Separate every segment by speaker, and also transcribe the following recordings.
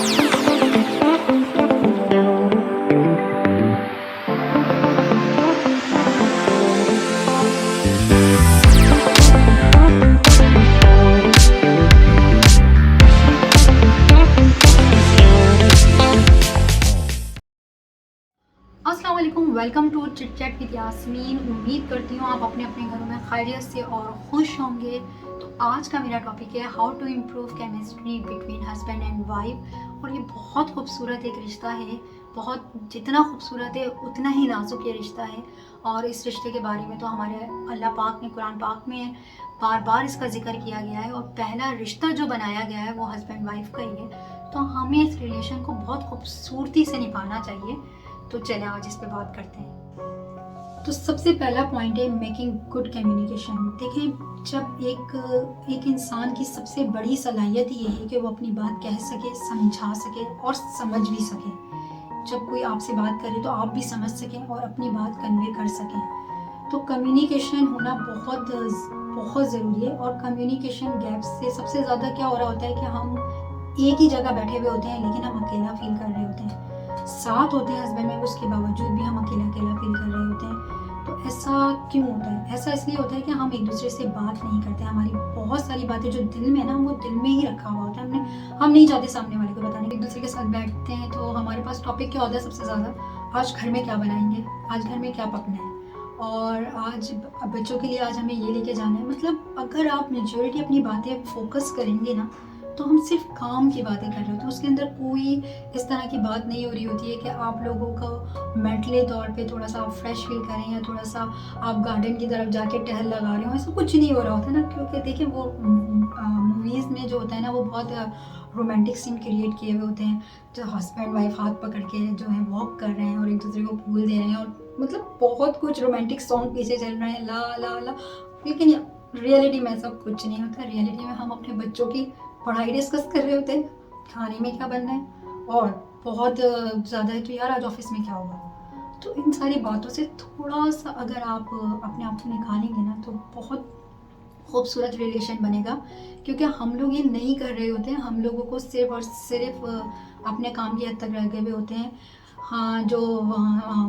Speaker 1: अस्सलाम वालेकुम, welcome to chit chat with Yasmin. उम्मीद करती हूँ आप अपने अपने घरों में खैरियत से और खुश होंगे। तो आज का मेरा टॉपिक है how to improve chemistry between husband and wife. और ये बहुत खूबसूरत एक रिश्ता है, बहुत जितना खूबसूरत है उतना ही नाजुक ये रिश्ता है। और इस रिश्ते के बारे में तो हमारे अल्लाह पाक ने कुरान पाक में बार बार इसका जिक्र किया गया है। और पहला रिश्ता जो बनाया गया है वो हस्बैंड वाइफ का ही है। तो हमें इस रिलेशन को बहुत खूबसूरती से निभाना चाहिए। तो चले आज इस पे बात करते हैं। तो सबसे पहला पॉइंट है मेकिंग गुड कम्युनिकेशन। देखें, जब एक इंसान की सबसे बड़ी सलाहियत ये है कि वो अपनी बात कह सके, समझा सके और समझ भी सके। जब कोई आपसे बात करे तो आप भी समझ सकें और अपनी बात कन्वे कर सकें। तो कम्युनिकेशन होना बहुत बहुत ज़रूरी है। और कम्युनिकेशन गैप से सबसे ज़्यादा क्या हो रहा होता है कि हम एक ही जगह बैठे हुए होते हैं लेकिन हम अकेला फील कर रहे होते हैं। साथ होते हैं हस्बैंड में, उसके बावजूद भी हम अकेला अकेला फील कर रहे होते हैं। तो ऐसा क्यों होता है? ऐसा इसलिए होता है कि हम एक दूसरे से बात नहीं करते। हमारी बहुत सारी बातें जो दिल में है ना, वो दिल में ही रखा हुआ होता है। हम नहीं चाहते सामने वाले को बताने। एक दूसरे के साथ बैठते हैं तो हमारे पास टॉपिक क्या होता है सबसे ज़्यादा? आज घर में क्या बनाएंगे, आज घर में क्या पकना है, और आज बच्चों के लिए आज हमें ये लेके जाना है। मतलब अगर आप मेजॉरिटी अपनी बातें फोकस करेंगे ना, तो हम सिर्फ काम की बातें कर रहे होते हैं। उसके अंदर कोई इस तरह की बात नहीं हो रही होती है कि आप लोगों को मेंटली तौर पे थोड़ा सा आप फ्रेश फील करें या थोड़ा सा आप गार्डन की तरफ जाके टहल लगा रहे हो। ऐसा कुछ नहीं हो रहा होता ना, क्योंकि देखिए वो मूवीज़ में जो होता है ना, वो बहुत रोमांटिक सीन क्रिएट किए हुए होते हैं। जो हस्बैंड वाइफ हाथ पकड़ के जो है वॉक कर रहे हैं और एक दूसरे को फूल दे रहे हैं, और मतलब बहुत कुछ रोमांटिक सॉन्ग पीछे चल रहे हैं, ला ला ला। लेकिन रियलिटी में ऐसा कुछ नहीं होता। रियलिटी में हम अपने बच्चों की पढ़ाई डिस्कस कर रहे होते हैं, खाने में क्या बनना है, और बहुत ज़्यादा है तो यार आज ऑफिस में क्या होगा। तो इन सारी बातों से थोड़ा सा अगर आप अपने आप को निकालेंगे ना, तो बहुत खूबसूरत रिलेशन बनेगा। क्योंकि हम लोग ये नहीं कर रहे होते हैं। हम लोगों को सिर्फ और सिर्फ अपने काम की हद तक लगे हुए होते हैं। हाँ, जो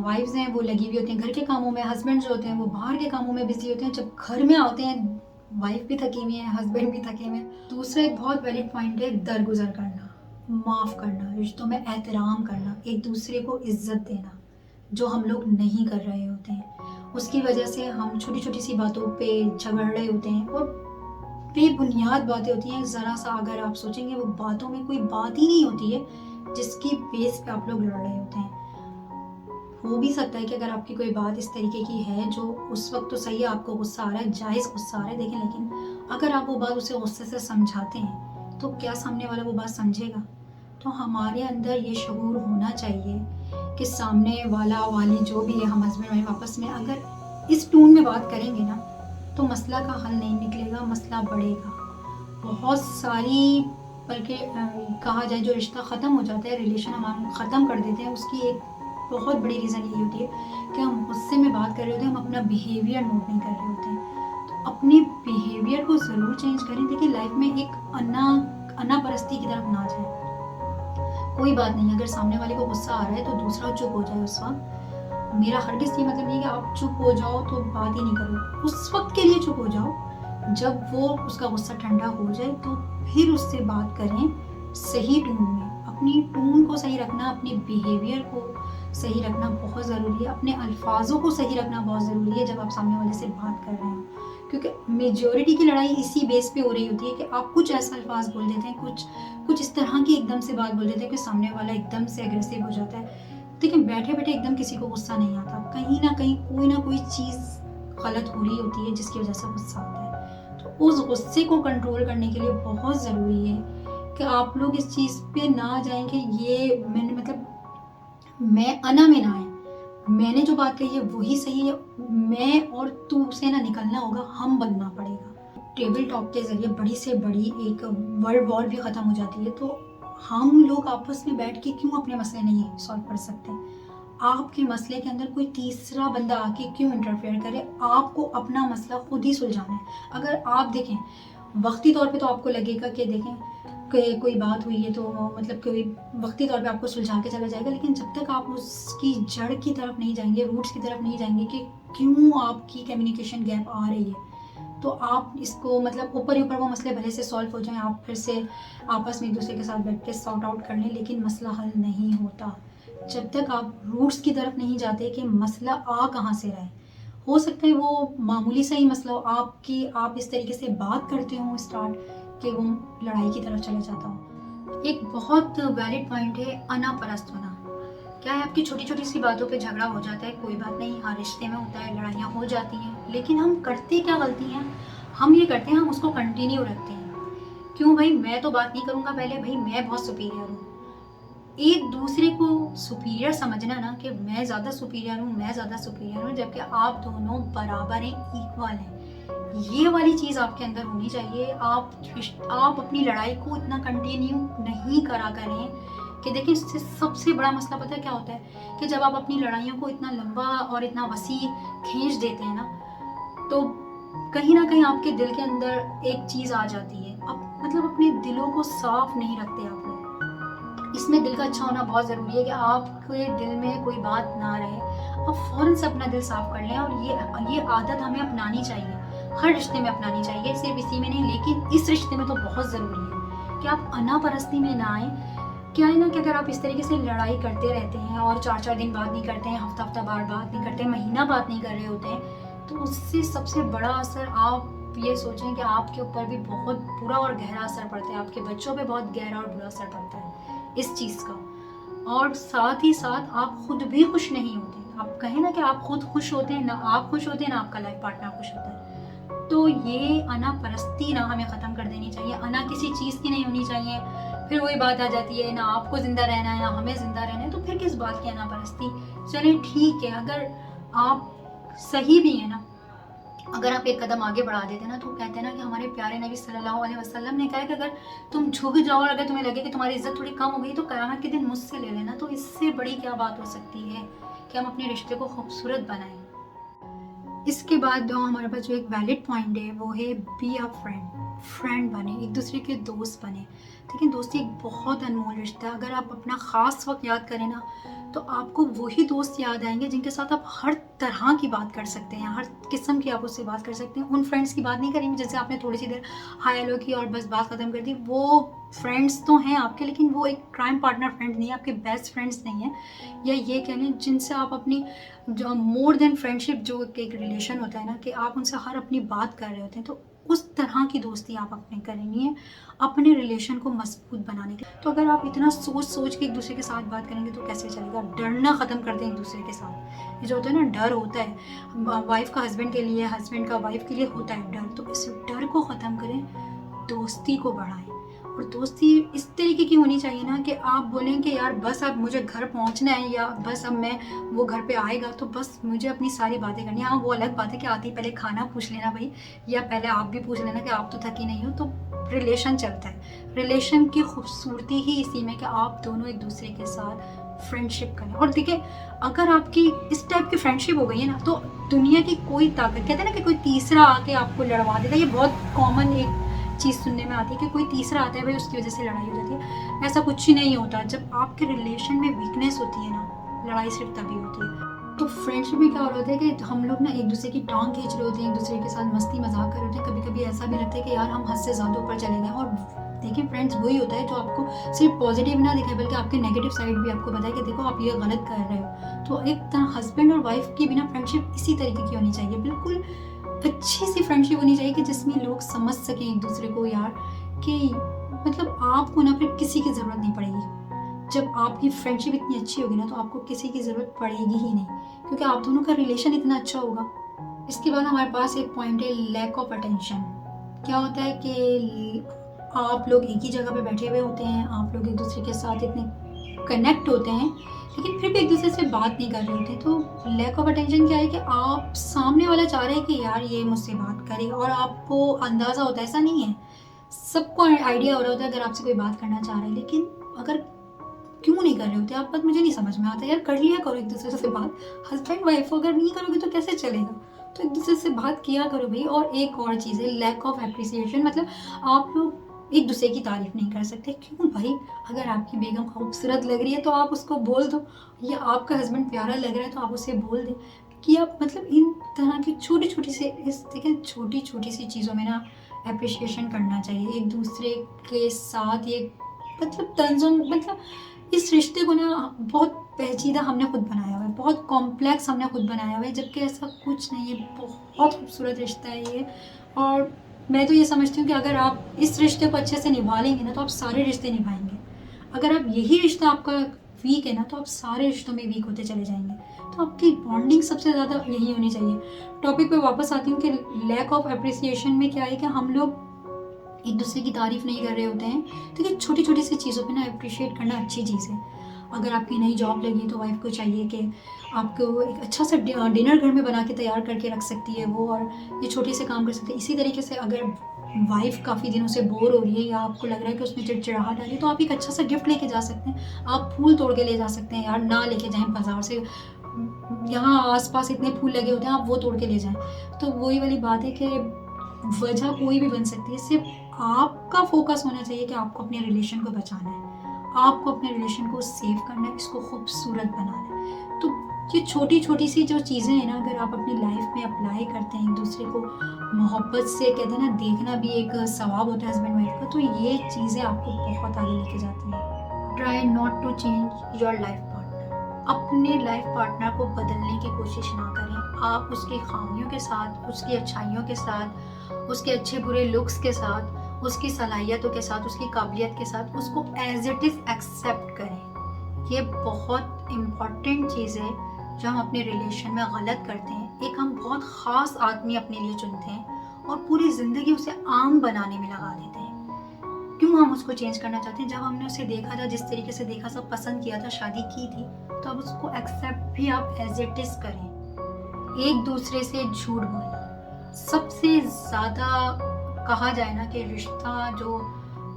Speaker 1: वाइफ्स हैं वो लगी हुई होती हैं घर के कामों में, हस्बैंड जो होते हैं वो बाहर के कामों में बिजी होते हैं। जब घर में आते हैं वाइफ भी थकी हुई है, हस्बैंड भी थके हुए हैं। दूसरा एक बहुत वैलिड पॉइंट है दरगुजर करना, माफ़ करना, रिश्तों में एहतराम करना, एक दूसरे को इज्जत देना, जो हम लोग नहीं कर रहे होते हैं। उसकी वजह से हम छोटी छोटी सी बातों पे झगड़ रहे होते हैं, और बेबुनियाद बातें होती हैं। ज़रा सा अगर आप सोचेंगे, वो बातों में कोई बात ही नहीं होती है जिसकी बेस पे आप लोग लड़ रहे होते हैं। हो भी सकता है कि अगर आपकी कोई बात इस तरीके की है जो उस वक्त तो सही है, आपको गुस्सा आ रहा है, जायज़ गुस्सा आ रहा है, देखें, लेकिन अगर आप वो बात उसे गुस्से से समझाते हैं तो क्या सामने वाला वो बात समझेगा? तो हमारे अंदर ये शऊर होना चाहिए कि सामने वाला वाली जो भी है, हम हस्बैंड वाइफ आपस में अगर इस टोन में बात करेंगे ना, तो मसला का हल नहीं निकलेगा, मसला बढ़ेगा। बहुत सारी, बल्कि कहा जाए जो रिश्ता ख़त्म हो जाता है, रिलेशन हम ख़त्म कर देते हैं, उसकी एक बहुत बड़ी रीज़न यही होती है कि हम गुस्से में बात कर रहे होते हैं, हम अपना बिहेवियर नोट नहीं कर रहे होते हैं। तो अपने बिहेवियर को ज़रूर चेंज करें। देखिए, लाइफ में एक अना परस्ती की तरफ ना जाए। कोई बात नहीं, अगर सामने वाले को गुस्सा आ रहा है तो दूसरा चुप हो जाए उस वक्त। मेरा हरगिज़ ये मतलब नहीं है कि आप चुप हो जाओ तो बात ही नहीं करो। उस वक्त के लिए चुप हो जाओ, जब वो उसका गुस्सा ठंडा हो जाए तो फिर उससे बात करें सही टोन में। अपनी टोन को सही रखना, अपने बिहेवियर को सही रखना बहुत ज़रूरी है। अपने अल्फाजों को सही रखना बहुत ज़रूरी है जब आप सामने वाले से बात कर रहे हो। क्योंकि मेजॉरिटी की लड़ाई इसी बेस पे हो रही होती है कि आप कुछ ऐसा अल्फाज बोल देते हैं, कुछ इस तरह की एकदम से बात बोल देते हैं कि सामने वाला एकदम से एग्रेसिव हो जाता है। देखिए, बैठे बैठे एकदम किसी को गुस्सा नहीं आता। कहीं ना कोई चीज़ गलत हो रही होती है जिसकी वजह से गुस्सा आता है। तो उस गुस्से को कंट्रोल करने के लिए बहुत ज़रूरी है कि आप लोग इस चीज़ पे ना जाएं कि ये मैंने मतलब मैं अना में ना आए। मैंने जो बात कही है वही सही है, मैं और तू से ना निकलना होगा, हम बनना पड़ेगा। टेबल टॉक के ज़रिए बड़ी से बड़ी एक वर्ल्ड वॉर भी ख़त्म हो जाती है। तो हम लोग आपस में बैठ के क्यों अपने मसले नहीं सॉल्व कर सकते? आपके मसले के अंदर कोई तीसरा बंदा आके क्यों इंटरफेयर करे? आपको अपना मसला खुद ही सुलझाना है। अगर आप देखें, वक्ती तौर पे तो आपको लगेगा कि देखें कोई बात हुई है तो मतलब कोई वक्ती तौर पे आपको सुलझा के चला जाएगा, लेकिन जब तक आप उसकी जड़ की तरफ नहीं जाएंगे, रूट्स की तरफ नहीं जाएंगे कि क्यों आपकी कम्युनिकेशन गैप आ रही है, तो आप इसको मतलब ऊपर ही ऊपर वो मसले भले से सॉल्व हो जाएं, आप फिर से आपस में एक दूसरे के साथ बैठ के सॉर्ट आउट कर लें, लेकिन मसला हल नहीं होता जब तक आप रूट्स की तरफ नहीं जाते कि मसला आ कहाँ से रहा है। हो सकता है वो मामूली सा ही मसला हो, आप इस तरीके से बात करते हो स्टार्ट कि वो लड़ाई की तरफ चला जाता हो। एक बहुत वैलिड पॉइंट है अनापरस्त होना। क्या है, आपकी छोटी छोटी सी बातों पे झगड़ा हो जाता है, कोई बात नहीं, हर रिश्ते में होता है, लड़ाइयाँ हो जाती हैं, लेकिन हम करते क्या गलती हैं, हम ये करते हैं, हम उसको कंटिन्यू रखते हैं। क्यों भाई, मैं तो बात नहीं करूँगा पहले, भाई मैं बहुत सुपीरियर हूँ। एक दूसरे को सुपीरियर समझना ना कि मैं ज़्यादा सुपीरियर हूँ, मैं ज़्यादा सुपीरियर हूँ, जबकि आप दोनों बराबर हैं, इक्वल हैं। ये वाली चीज़ आपके अंदर होनी चाहिए। आप अपनी लड़ाई को इतना कंटिन्यू नहीं करा करें कि देखिए, इससे सबसे बड़ा मसला पता है क्या होता है कि जब आप अपनी लड़ाइयों को इतना लंबा और इतना वसी खींच देते हैं ना, तो कहीं ना कहीं आपके दिल के अंदर एक चीज़ आ जाती है, आप मतलब अपने दिलों को साफ नहीं रखते आप लोग। इसमें दिल का अच्छा होना बहुत ज़रूरी है कि आपके दिल में कोई बात ना रहे, आप फ़ौरन से अपना दिल साफ कर लें। और ये आदत हमें अपनानी चाहिए, हर रिश्ते में अपनानी चाहिए, सिर्फ इसी में नहीं, लेकिन इस रिश्ते में तो बहुत ज़रूरी है कि आप अनापरस्ती में ना आए। क्या है ना कि अगर आप इस तरीके से लड़ाई करते रहते हैं और 4-4 दिन बात नहीं करते हैं, हफ्ता बार बात नहीं करते हैं, महीना बात नहीं कर रहे होते हैं, तो उससे सबसे बड़ा असर आप ये सोचें कि आपके ऊपर भी बहुत बुरा और गहरा असर पड़ता है, आपके बच्चों पे बहुत गहरा और बुरा असर पड़ता है इस चीज़ का। और साथ ही साथ आप खुद भी खुश नहीं होते। आप कहें ना कि आप खुद खुश होते हैं, ना आप खुश होते हैं, ना आपका लाइफ पार्टनर खुश होता है। तो ये अनापरस्ती ना हमें ख़त्म कर देनी चाहिए, अना किसी चीज़ की नहीं होनी चाहिए। फिर वही बात आ जाती है, ना आपको ज़िंदा रहना है, ना हमें ज़िंदा रहना है, तो फिर किस बात की अनापरस्ती। चलें ठीक है, अगर आप सही भी हैं ना, अगर आप एक कदम आगे बढ़ा देते ना, तो कहते हैं ना कि हमारे प्यारे नबी सल्लल्लाहु अलैहि वसल्लम ने कहा है कि अगर तुम झुक जाओ और अगर तुम्हें लगे कि तुम्हारी इज्जत थोड़ी कम हो गई, तो क़यामत के दिन मुझसे ले लेना। तो इससे बड़ी क्या बात हो सकती है कि हम अपने रिश्ते को खूबसूरत बनाएं। इसके बाद हमारे पास जो एक वैलिड पॉइंट है वो है बी अ फ्रेंड बने, एक दूसरे के दोस्त बने। लेकिन दोस्ती एक बहुत अनमोल रिश्ता है। अगर आप अपना ख़ास वक्त याद करें ना, तो आपको वही दोस्त याद आएंगे जिनके साथ आप हर तरह की बात कर सकते हैं, हर किस्म की आप उससे बात कर सकते हैं। उन फ्रेंड्स की बात नहीं करेंगे जैसे आपने थोड़ी सी देर हाय हेलो की और बस बात ख़त्म कर दी। वो फ्रेंड्स तो हैं आपके, लेकिन वो एक क्राइम पार्टनर फ्रेंड नहीं है, आपके बेस्ट फ्रेंड्स नहीं है, या ये कह लें जिनसे आप अपनी जो मोर देन फ्रेंडशिप जो एक रिलेशन होता है ना, कि आप उनसे हर अपनी बात कर रहे होते हैं, तो उस तरह की दोस्ती आप अपने करेंगी है अपने रिलेशन को मजबूत बनाने के। तो अगर आप इतना सोच के एक दूसरे के साथ बात करेंगे तो कैसे चलेगा। डरना ख़त्म कर दें एक दूसरे के साथ। ये जो होता है ना, डर होता है वाइफ का हस्बैंड के लिए, हस्बैंड का वाइफ के लिए होता है डर, तो इस डर को ख़त्म करें, दोस्ती को बढ़ाएं। और दोस्ती इस तरीके की होनी चाहिए ना कि आप बोलें कि यार बस अब मुझे घर पहुंचना है, या बस अब मैं वो घर पे आएगा तो बस मुझे अपनी सारी बातें करनी है। हाँ, वो अलग बात है कि आते ही पहले खाना पूछ लेना भाई, या पहले आप भी पूछ लेना कि आप तो थकी नहीं हो, तो रिलेशन चलता है। रिलेशन की खूबसूरती ही इसी में कि आप दोनों एक दूसरे के साथ फ्रेंडशिप करें। और देखिए, अगर आपकी इस टाइप की फ्रेंडशिप हो गई है ना, तो दुनिया की कोई ताकत, कहते हैं ना कि कोई तीसरा आके आपको लड़वा देता है, ये बहुत कॉमन एक चीज़ सुनने में आती है कि कोई तीसरा आता है भाई उसकी वजह से लड़ाई हो जाती है। ऐसा कुछ ही नहीं होता। जब आपके रिलेशन में वीकनेस होती है ना, लड़ाई सिर्फ तभी होती है। तो फ्रेंडशिप में क्या हो रहा है कि हम लोग ना एक दूसरे की टांग खींच रहे होते हैं, एक दूसरे के साथ मस्ती मजाक कर रहे होते हैं। कभी कभी ऐसा भी लगता है कि यार हम हद से ज़्यादा ऊपर चले गए। और देखिए फ्रेंड्स, वही होता है जो आपको सिर्फ पॉजिटिव ना दिखाए, बल्कि आपके नेगेटिव साइड भी आपको बताए कि देखो आप ये गलत कर रहे हो। तो एक तरह हस्बैंड और वाइफ की बिना फ्रेंडशिप इसी तरीके की होनी चाहिए, बिल्कुल अच्छी सी फ्रेंडशिप होनी चाहिए कि जिसमें लोग समझ सकें एक दूसरे को, यार कि मतलब आपको ना फिर किसी की ज़रूरत नहीं पड़ेगी। जब आपकी फ्रेंडशिप इतनी अच्छी होगी ना, तो आपको किसी की ज़रूरत पड़ेगी ही नहीं, क्योंकि आप दोनों का रिलेशन इतना अच्छा होगा। इसके बाद हमारे पास एक पॉइंट है लैक ऑफ अटेंशन। क्या होता है कि आप लोग एक ही जगह पे बैठे हुए होते हैं, आप लोग एक दूसरे के साथ इतने कनेक्ट होते हैं, लेकिन फिर भी एक दूसरे से बात नहीं कर रहे होते। तो लैक ऑफ अटेंशन क्या है कि आप सामने वाला चाह रहे हैं कि यार ये मुझसे बात करे, और आपको अंदाज़ा होता है, ऐसा नहीं है, सबको आइडिया हो रहा होता है अगर आपसे कोई बात करना चाह रहा है, लेकिन अगर क्यों नहीं कर रहे होते आप, बात मुझे नहीं समझ में आता। यार कर लिया करो एक दूसरे से बात, हस्बैंड वाइफ अगर नहीं करोगे तो कैसे चलेगा। तो एक दूसरे से बात किया करो भाई। और एक और चीज़ है लैक ऑफ एप्रिसिएशन, मतलब आप लोग एक दूसरे की तारीफ नहीं कर सकते। क्यों भाई? अगर आपकी बेगम खूबसूरत लग रही है तो आप उसको बोल दो, या आपका हस्बैंड प्यारा लग रहा है तो आप उसे बोल दें कि आप मतलब इन तरह की छोटी छोटी से इस देखें छोटी छोटी सी चीज़ों में ना अप्रिशिएशन करना चाहिए एक दूसरे के साथ। ये मतलब तंजुम मतलब इस रिश्ते को ना बहुत पेचीदा हमने खुद बनाया हुआ है, बहुत कॉम्प्लेक्स हमने खुद बनाया हुआ है, जबकि ऐसा कुछ नहीं है। बहुत खूबसूरत रिश्ता है ये। और मैं तो ये समझती हूँ कि अगर आप इस रिश्ते को अच्छे से निभा लेंगे ना तो आप सारे रिश्ते निभाएंगे। अगर आप यही रिश्ता आपका वीक है ना तो आप सारे रिश्तों में वीक होते चले जाएंगे। तो आपकी बॉन्डिंग सबसे ज़्यादा यही होनी चाहिए। टॉपिक पे वापस आती हूँ कि लैक ऑफ अप्रिसिएशन में क्या है कि हम लोग एक दूसरे की तारीफ नहीं कर रहे होते हैं। तो ये छोटी छोटी सी चीज़ों पे ना अप्रिशिएट करना अच्छी चीज़ है। अगर आपकी नई जॉब लगी तो वाइफ को चाहिए कि आपको एक अच्छा सा डिनर घर में बना के तैयार करके रख सकती है वो, और ये छोटे से काम कर सकते हैं। इसी तरीके से अगर वाइफ काफ़ी दिनों से बोर हो रही है या आपको लग रहा है कि उसमें चिड़चिड़ाहट आ रही है तो आप एक अच्छा सा गिफ्ट लेके जा सकते हैं। आप फूल तोड़ के ले जा सकते हैं यार, ना लेके जाएं बाजार से, यहाँ आसपास इतने फूल लगे होते हैं, आप वो तोड़ के ले जाएं। तो वही वाली बात है कि वजह कोई भी बन सकती है, सिर्फ आपका फोकस होना चाहिए कि आपको अपने रिलेशन को बचाना है, आपको अपने रिलेशन को सेव करना है, इसको खूबसूरत बनाना है। तो ये छोटी छोटी सी जो चीज़ें हैं ना, अगर आप अपनी लाइफ में अप्लाई करते हैं, एक दूसरे को मोहब्बत से कहते हैं ना, देखना भी एक सवाब होता है हस्बैंड वाइफ का, तो ये चीज़ें आपको बहुत आगे लेके जाती हैं। Try not to change your life partner. अपने लाइफ पार्टनर को बदलने की कोशिश ना करें। आप उसकी खामियों के साथ, उसकी अच्छाइयों के साथ, उसके अच्छे बुरे लुक्स के साथ, उसकी सलाहियतों के साथ, उसकी काबिलियत के साथ उसको एज इट इज़ एक्सेप्ट करें। ये बहुत इम्पॉर्टेंट चीज़ है जो हम अपने रिलेशन में गलत करते हैं। एक हम बहुत ख़ास आदमी अपने लिए चुनते हैं और पूरी ज़िंदगी उसे आम बनाने में लगा देते हैं। क्यों हम उसको चेंज करना चाहते हैं? जब हमने उसे देखा था, जिस तरीके से देखा, सब पसंद किया था, शादी की थी, तो अब उसको एक्सेप्ट भी आप एज इट इज़ करें। एक दूसरे से झूठ बोलना सबसे ज़्यादा, कहा जाए ना कि रिश्ता जो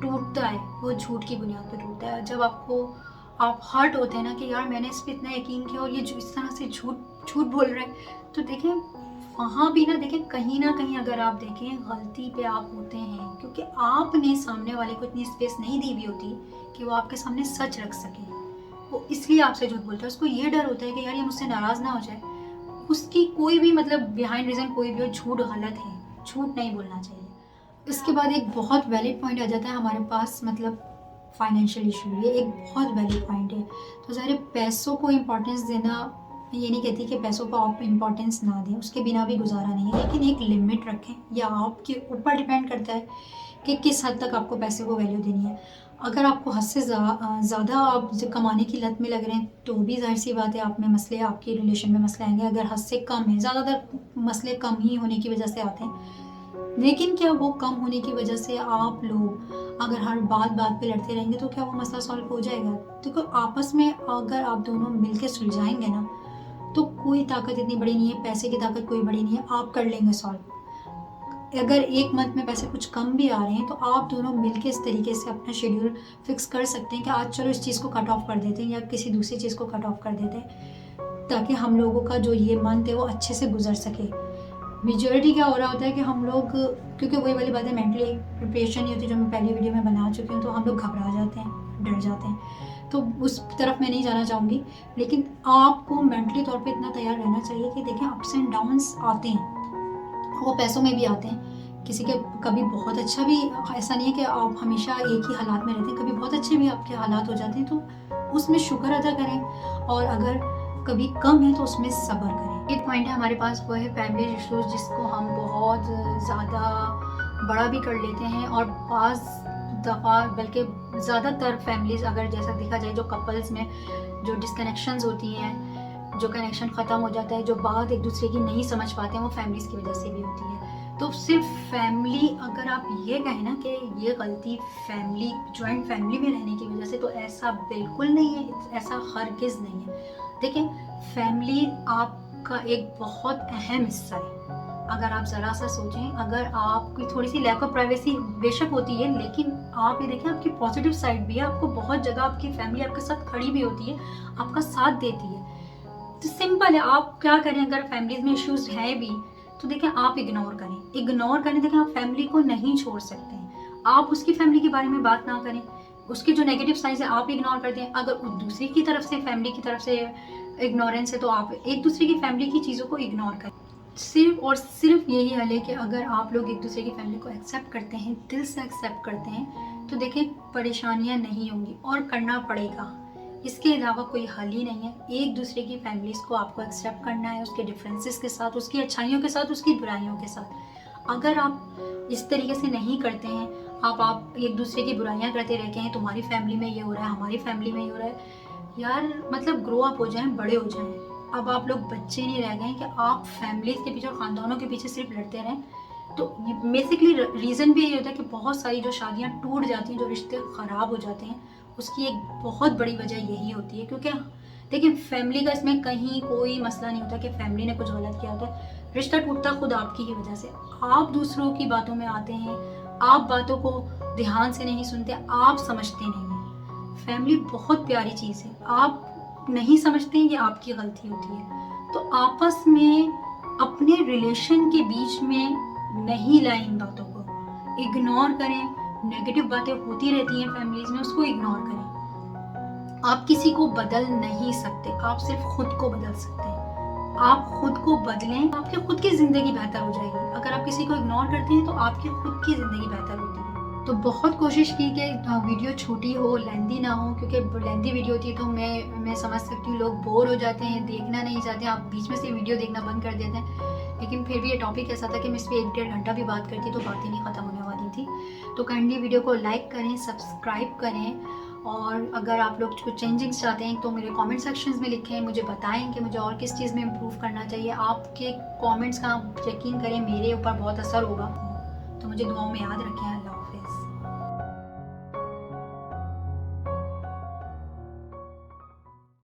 Speaker 1: टूटता है वो झूठ की बुनियाद पर टूटता है। जब आप हर्ट होते हैं ना कि यार मैंने इस पर इतना यकीन किया और ये इस तरह से झूठ झूठ बोल रहे हैं, तो देखें वहाँ भी ना, देखें कहीं ना कहीं अगर आप देखें गलती पे आप होते हैं, क्योंकि आपने सामने वाले को इतनी स्पेस नहीं दी हुई होती कि वो आपके सामने सच रख सके। वो इसलिए आपसे झूठ बोलता है, उसको ये डर होता है कि यार ये मुझसे नाराज़ ना हो जाए। उसकी कोई भी मतलब बिहाइंड रीज़न कोई भी हो, झूठ गलत है, झूठ नहीं बोलना चाहिए। इसके बाद एक बहुत वैलिड पॉइंट आ जाता है हमारे पास, मतलब फाइनेंशियल इशू। ये एक बहुत वैलिड पॉइंट है। तो ज़ाहिर है पैसों को इम्पोर्टेंस देना, मैं ये नहीं कहती कि पैसों को आप इम्पोर्टेंस ना दें, उसके बिना भी गुजारा नहीं है, लेकिन एक लिमिट रखें। या आपके ऊपर डिपेंड करता है कि किस हद तक आपको पैसे को वैल्यू देनी है। अगर आपको हद से ज़्यादा आप जब कमाने की लत में लग रहे हैं तो भी जाहिर सी बात है आप में मसले, आपके रिलेशन में मसले आएंगे। अगर हद से कम है, ज़्यादातर मसले कम ही होने की वजह से आते हैं, लेकिन क्या वो कम होने की वजह से आप लोग अगर हर बात पे लड़ते रहेंगे तो क्या वो मसला सॉल्व हो जाएगा? देखो आपस में अगर आप दोनों मिलकर सुलझाएंगे ना तो कोई ताकत इतनी बड़ी नहीं है, पैसे की ताकत कोई बड़ी नहीं है, आप कर लेंगे सॉल्व। अगर एक मंथ में पैसे कुछ कम भी आ रहे हैं तो आप दोनों मिलके इस तरीके से अपना शेड्यूल फिक्स कर सकते हैं कि आज चलो इस चीज़ को कट ऑफ कर देते हैं या किसी दूसरी चीज़ को कट ऑफ कर देते हैं, ताकि हम लोगों का जो ये मंथ है वो अच्छे से गुजर सके। मेजॉरिटी क्या हो रहा होता है कि हम लोग, क्योंकि वही वाली बात है, मेंटली प्रिपरेशन नहीं होती जो मैं पहली वीडियो में बना चुकी हूँ, तो हम लोग घबरा जाते हैं, डर जाते हैं। तो उस तरफ मैं नहीं जाना चाहूँगी, लेकिन आपको मेंटली तौर पे इतना तैयार रहना चाहिए कि देखें अप्स एंड डाउन्स आते हैं, वो पैसों में भी आते हैं। किसी के कभी बहुत अच्छा भी, ऐसा नहीं है कि आप हमेशा एक ही हालात में रहते हैं, कभी बहुत अच्छे भी आपके हालात हो जाते हैं, तो उसमें शुक्र अदा करें, और अगर कभी कम है तो उसमें सब्र करें। एक पॉइंट है हमारे पास, वो है फैमिली इश्यूज, जिसको हम बहुत ज़्यादा बड़ा भी कर लेते हैं, और बाज़ दफ़ा बल्कि ज़्यादातर फैमिलीज़, अगर जैसा देखा जाए, जो कपल्स में जो डिस्कनेक्शंस होती हैं, जो कनेक्शन ख़त्म हो जाता है, जो बात एक दूसरे की नहीं समझ पाते हैं, वो फैमिलीज़ की वजह से भी होती है। तो सिर्फ फैमिली, अगर आप ये कहें ना कि ये गलती फैमिली, जॉइंट फैमिली में रहने की वजह से, तो ऐसा बिल्कुल नहीं है, ऐसा हरगिज़ नहीं है। देखिए फैमिली आपका एक बहुत अहम हिस्सा है। अगर आप ज़रा सा सोचें, अगर आपकी थोड़ी सी लैक ऑफ प्राइवेसी बेशक होती है, लेकिन आप ये देखें आपकी पॉजिटिव साइड भी है। आपको बहुत जगह आपकी फैमिली आपके साथ खड़ी भी होती है, आपका साथ देती है। तो सिंपल है, आप क्या करें, अगर फैमिलीज में इश्यूज हैं भी तो देखें आप इग्नोर करें। देखें आप फैमिली को नहीं छोड़ सकते हैं। आप उसकी फैमिली के बारे में बात ना करें, उसके जो नेगेटिव साइड्स है आप इग्नोर कर दें। अगर दूसरे की तरफ से, फैमिली की तरफ से इग्नोरेंस है तो आप एक दूसरे की फैमिली की चीज़ों को इग्नोर करें। सिर्फ और सिर्फ यही हल है कि अगर आप लोग एक दूसरे की फैमिली को एक्सेप्ट करते हैं, दिल से एक्सेप्ट करते हैं, तो देखें परेशानियां नहीं होंगी और करना पड़ेगा। इसके अलावा कोई हल ही नहीं है। एक दूसरे की फैमिलीज़ को आपको एक्सेप्ट करना है, उसके डिफरेंसेस के साथ, उसकी अच्छाइयों के साथ, उसकी बुराइयों के साथ। अगर आप इस तरीके से नहीं करते हैं, आप एक दूसरे की बुराइयां करते रहते हैं, तुम्हारी फैमिली में ये हो रहा है, हमारी फैमिली में ये हो रहा है, यार मतलब ग्रो अप हो जाएं, बड़े हो जाएं। अब आप लोग बच्चे नहीं रह गए कि आप फैमिलीज़ के पीछे, ख़ानदानों के पीछे सिर्फ लड़ते रहें। तो बेसिकली रीज़न भी यही होता है कि बहुत सारी जो शादियाँ टूट जाती हैं, जो रिश्ते ख़राब हो जाते हैं, उसकी एक बहुत बड़ी वजह यही होती है। क्योंकि देखिए फैमिली का इसमें कहीं कोई मसला नहीं होता कि फैमिली ने कुछ गलत किया होता है। रिश्ता टूटता खुद आपकी ही वजह से। आप दूसरों की बातों में आते हैं, आप बातों को ध्यान से नहीं सुनते, आप समझते नहीं हैं। फैमिली बहुत प्यारी चीज़ है, आप नहीं समझते हैं कि आपकी गलती होती है। तो आपस में अपने रिलेशन के बीच में नहीं लाएं इन बातों को, इग्नोर करें। नेगेटिव बातें होती रहती हैं फैमिलीज में, उसको इग्नोर करें। आप किसी को बदल नहीं सकते, आप सिर्फ खुद को बदल सकते हैं। आप खुद को बदलें, आपकी खुद की ज़िंदगी बेहतर हो जाएगी। अगर आप किसी को इग्नोर करते हैं तो आपकी खुद की ज़िंदगी बेहतर होती है। तो बहुत कोशिश की कि वीडियो छोटी हो, लेंदी ना हो, क्योंकि लेंदी वीडियो होती है तो मैं समझ सकती हूँ, लोग बोर हो जाते हैं, देखना नहीं चाहते, आप बीच में से वीडियो देखना बंद कर देते हैं। लेकिन फिर भी ये टॉपिक ऐसा था कि मैं इस पर 1-1.5 घंटा भी बात करती तो बात ही नहीं ख़त्म होने वाली थी। तो काइंडली वीडियो को लाइक करें, सब्सक्राइब करें, और अगर आप लोग कुछ चेंजिंग्स चाहते हैं तो मेरे कमेंट सेक्शंस में लिखें, मुझे बताएं कि मुझे और किस चीज़ में इम्प्रूव करना चाहिए। आपके कमेंट्स का यकीन करें मेरे ऊपर बहुत असर होगा। तो मुझे दुआओं में याद रखें।